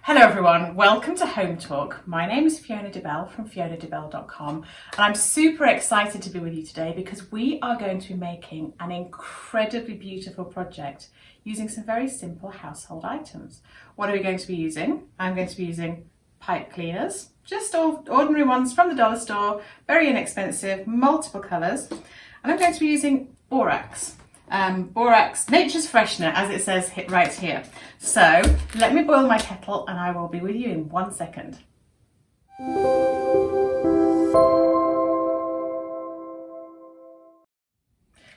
Hello everyone, welcome to Home Talk. My name is Fiona DeBell from FionaDeBell.com and I'm super excited to be with you today because we are going to be making an incredibly beautiful project using some very simple household items. What are we going to be using? I'm going to be using pipe cleaners, just ordinary ones from the dollar store, very inexpensive, multiple colours, and I'm going to be using Borax. Borax, nature's freshener, as it says right here. So let me boil my kettle and I will be with you in 1 second.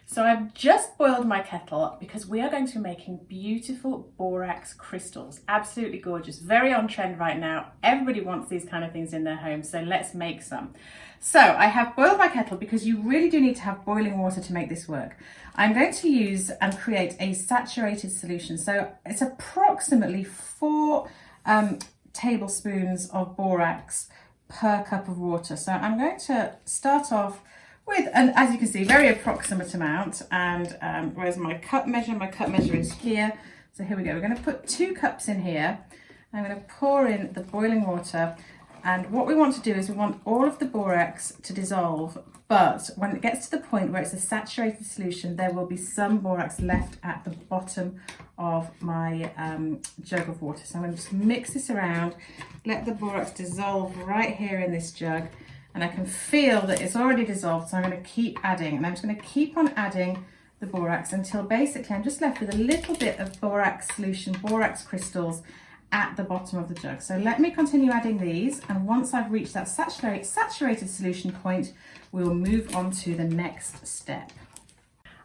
So I've just boiled my kettle because we are going to be making beautiful borax crystals. Absolutely gorgeous, very on trend right now. Everybody wants these kind of things in their home, so let's make some. So I have boiled my kettle because you really do need to have boiling water to make this work. I'm going to use and create a saturated solution. So it's approximately 4 tablespoons of borax per cup of water. So I'm going to start off with, and as you can see, very approximate amount. And where's my cup measure? My cup measure is here. So here we go. We're going to put 2 cups in here. I'm going to pour in the boiling water. And what we want to do is we want all of the borax to dissolve, but when it gets to the point where it's a saturated solution, there will be some borax left at the bottom of my jug of water. So I'm going to just mix this around, let the borax dissolve right here in this jug, and I can feel that it's already dissolved, so I'm going to keep adding, and I'm just going to keep on adding the borax until basically I'm just left with a little bit of borax solution, borax crystals, at the bottom of the jug. So let me continue adding these, and once I've reached that saturated solution point, we'll move on to the next step.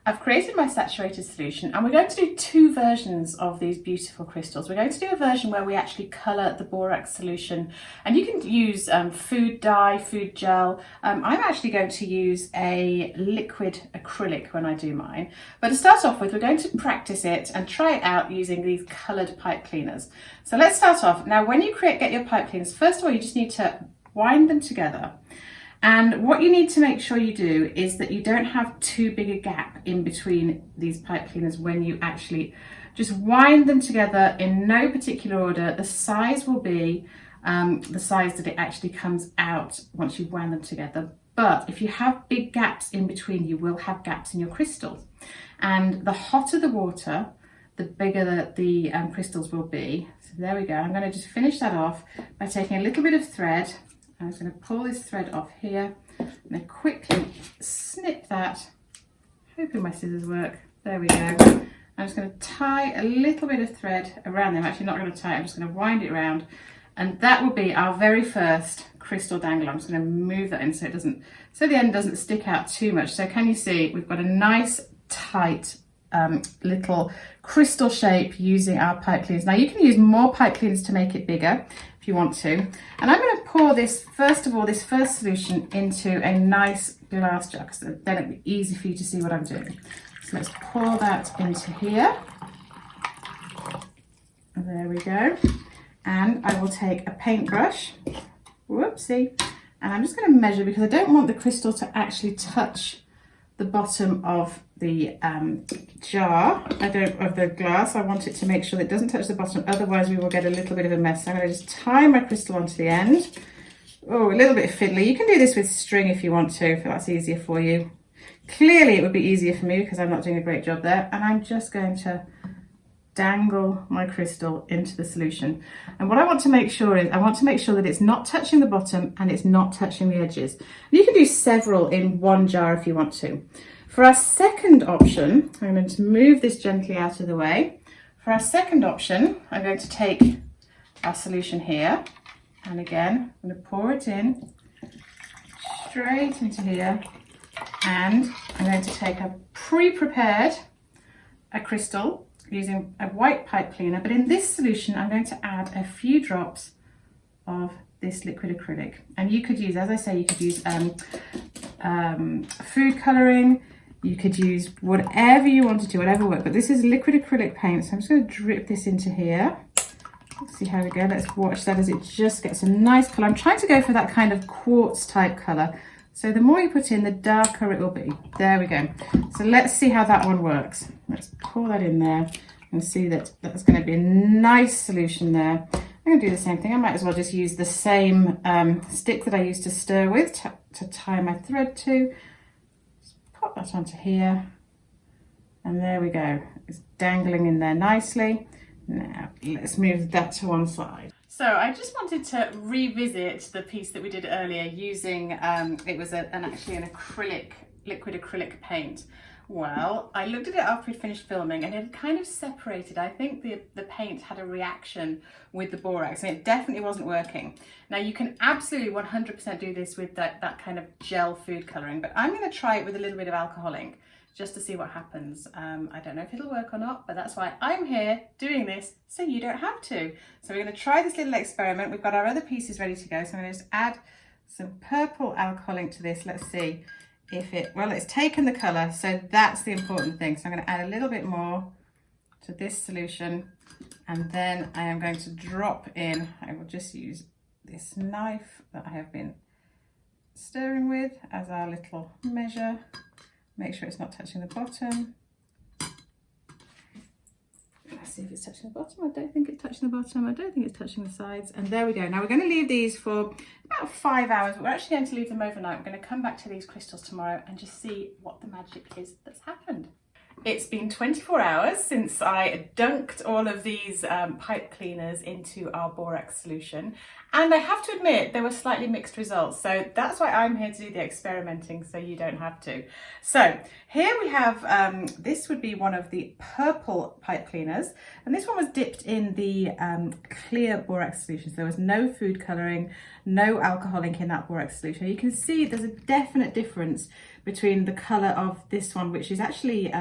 I've created my saturated solution and we're going to do 2 versions of these beautiful crystals. We're going to do a version where we actually colour the borax solution, and you can use food dye, food gel. I'm actually going to use a liquid acrylic when I do mine. But to start off with, we're going to practice it and try it out using these coloured pipe cleaners. So let's start off. Now when you get your pipe cleaners, first of all you just need to wind them together. And what you need to make sure you do is that you don't have too big a gap in between these pipe cleaners when you actually just wind them together in no particular order. The size will be the size that it actually comes out once you've wound them together. But if you have big gaps in between, you will have gaps in your crystals. And the hotter the water, the bigger the crystals will be. So there we go. I'm going to just finish that off by taking a little bit of thread. I'm just going to pull this thread off here and then quickly snip that, hoping my scissors work. There we go. I'm just going to tie a little bit of thread around them. I'm actually not going to tie it, I'm just going to wind it around, and that will be our very first crystal dangle. I'm just going to move that in so the end doesn't stick out too much. So can you see we've got a nice tight little crystal shape using our pipe cleaners. Now you can use more pipe cleaners to make it bigger if you want to. And I'm going to pour this, first of all, this first solution into a nice glass jug, so then it'll be easy for you to see what I'm doing. So let's pour that into here. There we go. And I will take a paintbrush, whoopsie, and I'm just going to measure because I don't want the crystal to actually touch the bottom of the jar, of the glass. I want it to make sure that it doesn't touch the bottom, otherwise we will get a little bit of a mess. So I'm going to just tie my crystal onto the end. Oh, a little bit fiddly. You can do this with string if you want to, if that's easier for you. Clearly it would be easier for me because I'm not doing a great job there. And I'm just going to dangle my crystal into the solution. And what I want to make sure is, I want to make sure that it's not touching the bottom and it's not touching the edges. You can do several in one jar if you want to. For our second option, I'm going to move this gently out of the way. For our second option, I'm going to take our solution here, and again, I'm going to pour it in straight into here, and I'm going to take a pre-prepared crystal using a white pipe cleaner, but in this solution I'm going to add a few drops of this liquid acrylic. And you could use, as I say, you could use food colouring, you could use whatever you want to do, whatever works, but this is liquid acrylic paint, so I'm just going to drip this into here. Let's see how we go. Let's watch that as it just gets a nice colour. I'm trying to go for that kind of quartz type colour, so the more you put in, the darker it will be. There we go. So let's see how that one works. Let's pour that in there and see that that's going to be a nice solution there. I'm going to do the same thing. I might as well just use the same stick that I used to stir with to tie my thread to. Just pop that onto here. And there we go. It's dangling in there nicely. Now let's move that to one side. So I just wanted to revisit the piece that we did earlier using, it was actually an liquid acrylic paint. Well, I looked at it after we'd finished filming and it had kind of separated. I think the paint had a reaction with the borax and it definitely wasn't working. Now you can absolutely 100% do this with that kind of gel food colouring, but I'm going to try it with a little bit of alcohol ink just to see what happens. I don't know if it'll work or not, but that's why I'm here doing this, so you don't have to. So we're going to try this little experiment. We've got our other pieces ready to go, so I'm going to just add some purple alcohol ink to this. Let's see if well, it's taken the colour, so that's the important thing. So I'm going to add a little bit more to this solution, and then I am going to drop in, I will just use this knife that I have been stirring with as our little measure. Make sure it's not touching the bottom. Let's see if it's touching the bottom. I don't think it's touching the bottom. I don't think it's touching the sides. And there we go. Now we're going to leave these for about 5 hours. But we're actually going to leave them overnight. We're going to come back to these crystals tomorrow and just see what the magic is that's happened. It's been 24 hours since I dunked all of these pipe cleaners into our borax solution, and I have to admit there were slightly mixed results, so that's why I'm here to do the experimenting, so you don't have to. So here we have, this would be one of the purple pipe cleaners, and this one was dipped in the clear borax solution, so there was no food colouring, no alcohol ink in that borax solution. You can see there's a definite difference between the colour of this one, which is actually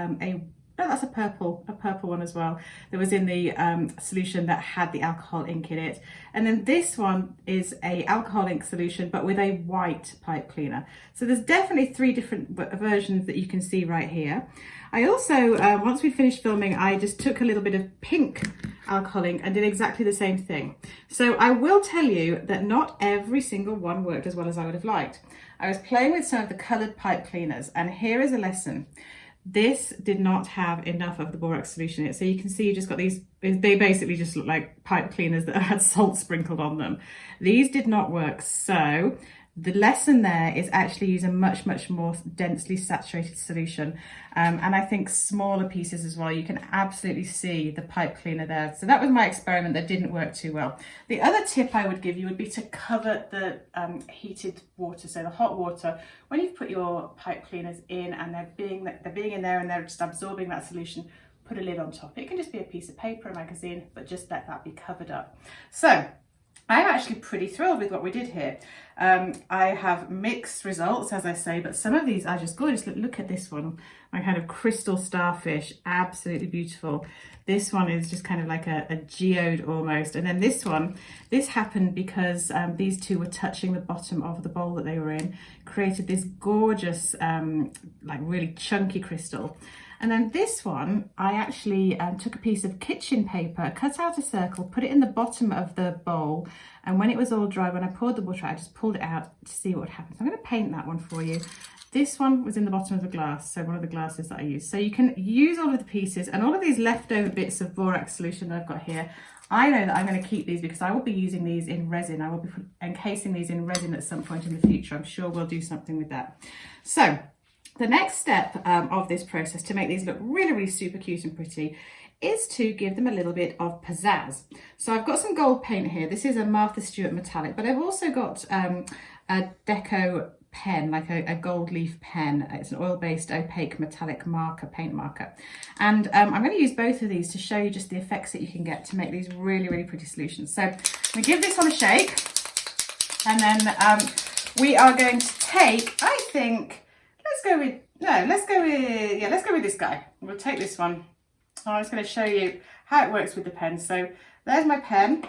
that's a purple one as well. That was in the solution that had the alcohol ink in it. And then this one is a alcohol ink solution, but with a white pipe cleaner. So there's definitely 3 different versions that you can see right here. I also, once we finished filming, I just took a little bit of pink alcohol ink and did exactly the same thing. So I will tell you that not every single one worked as well as I would have liked. I was playing with some of the coloured pipe cleaners, and here is a lesson. This did not have enough of the borax solution in it. So you can see you just got these, they basically just look like pipe cleaners that had salt sprinkled on them. These did not work. So the lesson there is actually use a much more densely saturated solution. And I think smaller pieces as well. You can absolutely see the pipe cleaner there. So that was my experiment that didn't work too well. The other tip I would give you would be to cover the heated water, so the hot water. When you've put your pipe cleaners in and they're being in there and they're just absorbing that solution, put a lid on top. It can just be a piece of paper, a magazine, but just let that be covered up. So I'm actually pretty thrilled with what we did here. I have mixed results, as I say, but some of these are just gorgeous. Look at this one, my kind of crystal starfish, absolutely beautiful. This one is just kind of like a geode almost. And then this one, this happened because these two were touching the bottom of the bowl that they were in, created this gorgeous, like really chunky crystal. And then this one, I actually took a piece of kitchen paper, cut out a circle, put it in the bottom of the bowl. And when it was all dry, when I poured the water out, I just pulled it out to see what would happen. So I'm going to paint that one for you. This one was in the bottom of the glass, so one of the glasses that I used. So you can use all of the pieces and all of these leftover bits of borax solution that I've got here. I know that I'm going to keep these because I will be using these in resin. I will be encasing these in resin at some point in the future. I'm sure we'll do something with that. So the next step of this process to make these look really super cute and pretty is to give them a little bit of pizzazz. So I've got some gold paint here. This is a Martha Stewart metallic, but I've also got a deco pen, like a gold leaf pen. It's an oil-based opaque metallic marker, paint marker. And I'm going to use both of these to show you just the effects that you can get to make these really pretty solutions. So I'm going to give this one a shake, and then we are going to take, I think, let's go with this guy. We'll take this one. I'm just going to show you how it works with the pen. So there's my pen.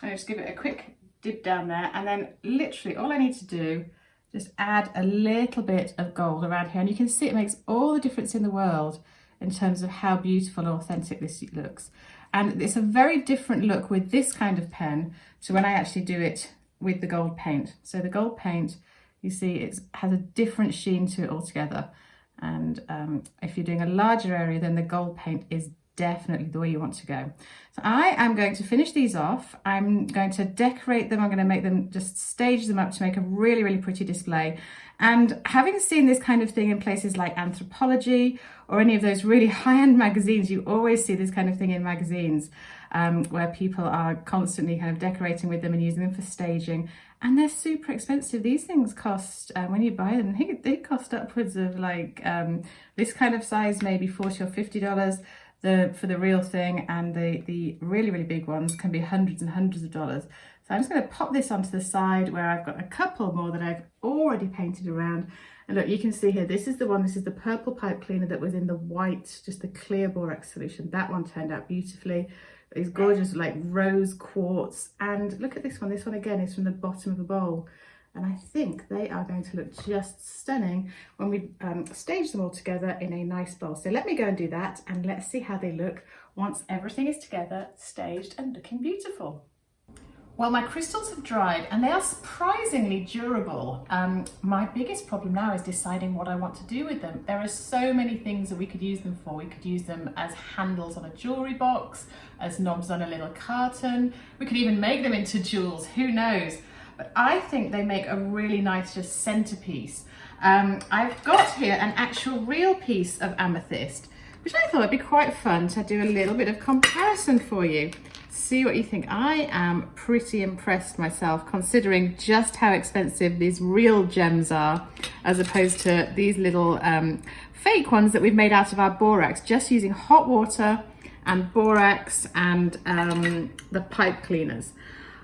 I'm just give it a quick dip down there, and then literally all I need to do, just add a little bit of gold around here, and you can see it makes all the difference in the world in terms of how beautiful and authentic this looks. And it's a very different look with this kind of pen to when I actually do it with the gold paint. So the gold paint, you see, it has a different sheen to it altogether. And if you're doing a larger area, then the gold paint is definitely the way you want to go. So I am going to finish these off. I'm going to decorate them. I'm going to make them, just stage them up to make a really, really pretty display. And having seen this kind of thing in places like Anthropology or any of those really high-end magazines, you always see this kind of thing in magazines where people are constantly kind of decorating with them and using them for staging. And they're super expensive. These things cost, when you buy them, I think they cost upwards of like this kind of size, maybe $40 or $50 for the real thing. And the really, really big ones can be hundreds and hundreds of dollars. So I'm just going to pop this onto the side where I've got a couple more that I've already painted around. And look, you can see here, this is the one, this is the purple pipe cleaner that was in the white, just the clear borax solution. That one turned out beautifully. These gorgeous like rose quartz. And look at this one again is from the bottom of a bowl. And I think they are going to look just stunning when we stage them all together in a nice bowl. So let me go and do that, and let's see how they look once everything is together, staged and looking beautiful. Well, my crystals have dried and they are surprisingly durable. My biggest problem now is deciding what I want to do with them. There are so many things that we could use them for. We could use them as handles on a jewelry box, as knobs on a little carton. We could even make them into jewels, who knows? But I think they make a really nice just centerpiece. I've got here an actual real piece of amethyst, which I thought would be quite fun to do a little bit of comparison for you. See what you think. I am pretty impressed myself, considering just how expensive these real gems are, as opposed to these little fake ones that we've made out of our borax, just using hot water and borax and the pipe cleaners.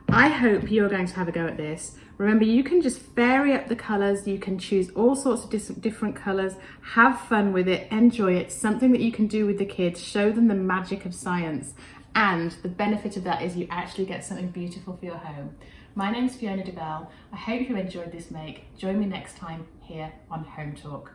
I hope you're going to have a go at this. Remember, you can just vary up the colors. You can choose all sorts of different colors, have fun with it, enjoy it. Something that you can do with the kids, show them the magic of science. And the benefit of that is you actually get something beautiful for your home. My name's Fiona DeBell. I hope you enjoyed this make. Join me next time here on Home Talk.